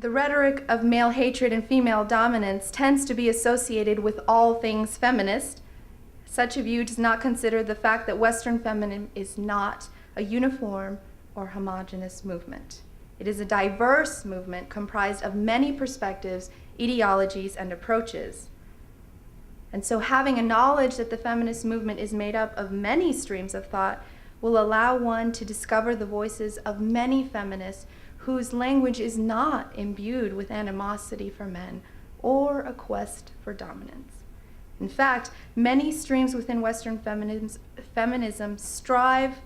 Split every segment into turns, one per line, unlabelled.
The rhetoric of male hatred and female dominance tends to be associated with all things feminist. Such a view does not consider the fact that Western feminism is not a uniform or homogeneous movement. It is a diverse movement comprised of many perspectives, ideologies, and approaches. And so having a knowledge that the feminist movement is made up of many streams of thought will allow one to discover the voices of many feminists whose language is not imbued with animosity for men or a quest for dominance. In fact, many streams within Western feminism strive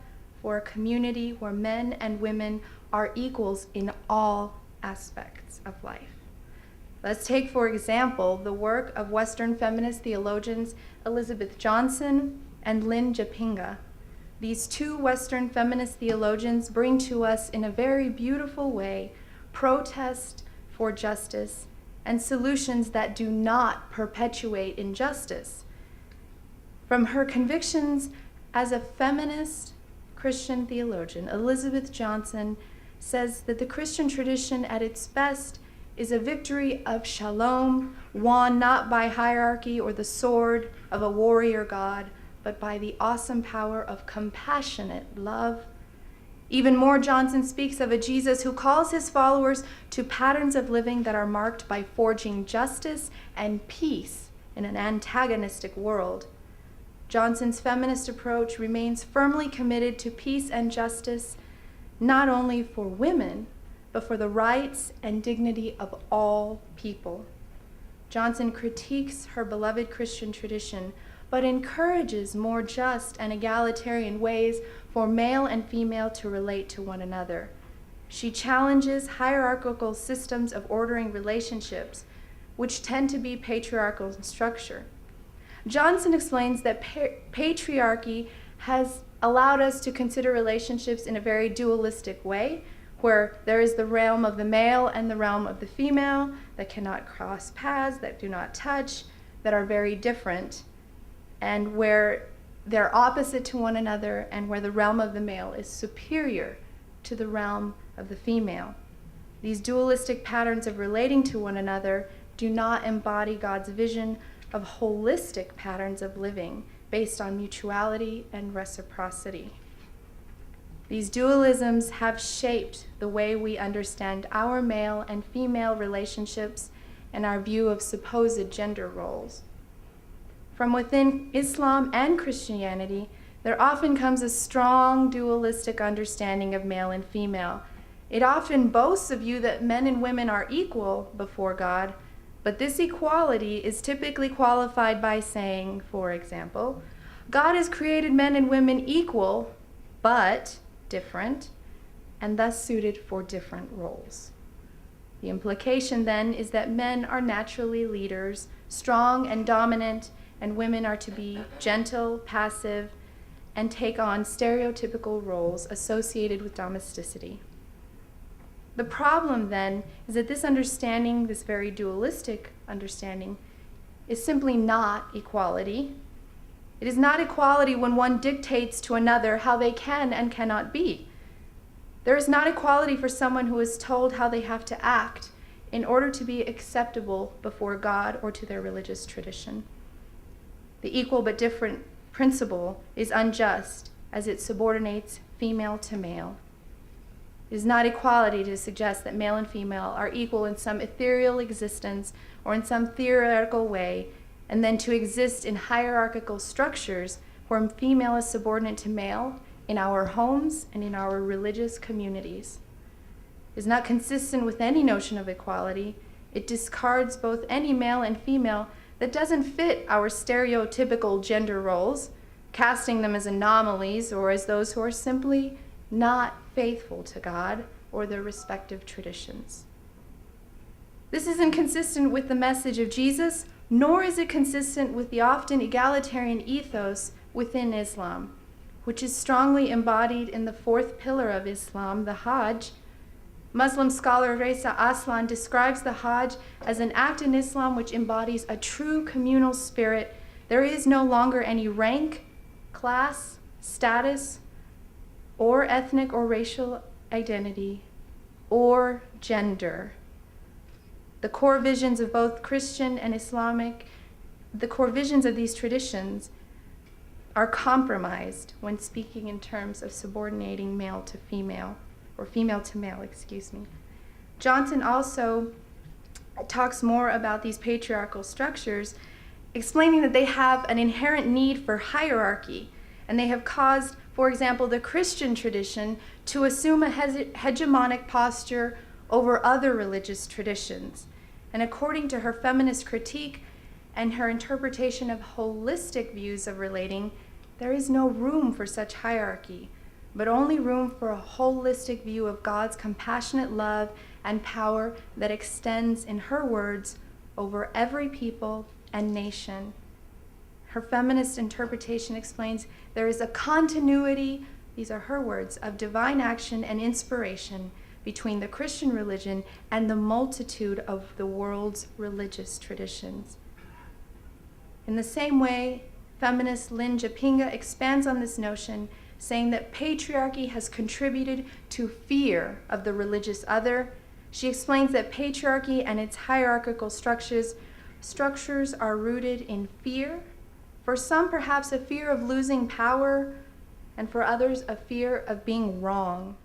for a community where men and women are equals in all aspects of life. Let's take, for example, the work of Western feminist theologians Elizabeth Johnson and Lynn Japinga. These two Western feminist theologians bring to us in a very beautiful way protest for justice and solutions that do not perpetuate injustice. From her convictions as a feminist Christian theologian, Elizabeth Johnson says that the Christian tradition at its best is a victory of shalom, won not by hierarchy or the sword of a warrior god, but by the awesome power of compassionate love. Even more, Johnson speaks of a Jesus who calls his followers to patterns of living that are marked by forging justice and peace in an antagonistic world. Johnson's feminist approach remains firmly committed to peace and justice, not only for women, but for the rights and dignity of all people. Johnson critiques her beloved Christian tradition, but encourages more just and egalitarian ways for male and female to relate to one another. She challenges hierarchical systems of ordering relationships, which tend to be patriarchal in structure. Johnson explains that patriarchy has allowed us to consider relationships in a very dualistic way, where there is the realm of the male and the realm of the female that cannot cross paths, that do not touch, that are very different, and where they're opposite to one another, and where the realm of the male is superior to the realm of the female. These dualistic patterns of relating to one another do not embody God's vision of holistic patterns of living based on mutuality and reciprocity. These dualisms have shaped the way we understand our male and female relationships and our view of supposed gender roles. From within Islam and Christianity, there often comes a strong dualistic understanding of male and female. It often boasts a view that men and women are equal before God, but this equality is typically qualified by saying, for example, God has created men and women equal, but different, and thus suited for different roles. The implication then is that men are naturally leaders, strong and dominant, and women are to be gentle, passive, and take on stereotypical roles associated with domesticity. The problem then is that this understanding, this very dualistic understanding, is simply not equality. It is not equality when one dictates to another how they can and cannot be. There is not equality for someone who is told how they have to act in order to be acceptable before God or to their religious tradition. The equal but different principle is unjust as it subordinates female to male. It is not equality to suggest that male and female are equal in some ethereal existence or in some theoretical way, and then to exist in hierarchical structures where female is subordinate to male in our homes and in our religious communities. It is not consistent with any notion of equality. It discards both any male and female that doesn't fit our stereotypical gender roles, casting them as anomalies or as those who are simply not faithful to God or their respective traditions. This isn't consistent with the message of Jesus, nor is it consistent with the often egalitarian ethos within Islam, which is strongly embodied in the fourth pillar of Islam, the Hajj. Muslim scholar Reza Aslan describes the Hajj as an act in Islam which embodies a true communal spirit. There is no longer any rank, class, status, or ethnic or racial identity, or gender. The core visions of both Christian and Islamic, the core visions of these traditions are compromised when speaking in terms of subordinating male to female, or female to male, excuse me. Johnson also talks more about these patriarchal structures, explaining that they have an inherent need for hierarchy, and they have caused, for example, the Christian tradition to assume a hegemonic posture over other religious traditions. And according to her feminist critique and her interpretation of holistic views of relating, there is no room for such hierarchy, but only room for a holistic view of God's compassionate love and power that extends, in her words, over every people and nation. Her feminist interpretation explains there is a continuity, these are her words, of divine action and inspiration between the Christian religion and the multitude of the world's religious traditions. In the same way, feminist Lynn Japinga expands on this notion, saying that patriarchy has contributed to fear of the religious other. She explains that patriarchy and its hierarchical structures are rooted in fear. For some, perhaps a fear of losing power, and for others, a fear of being wrong.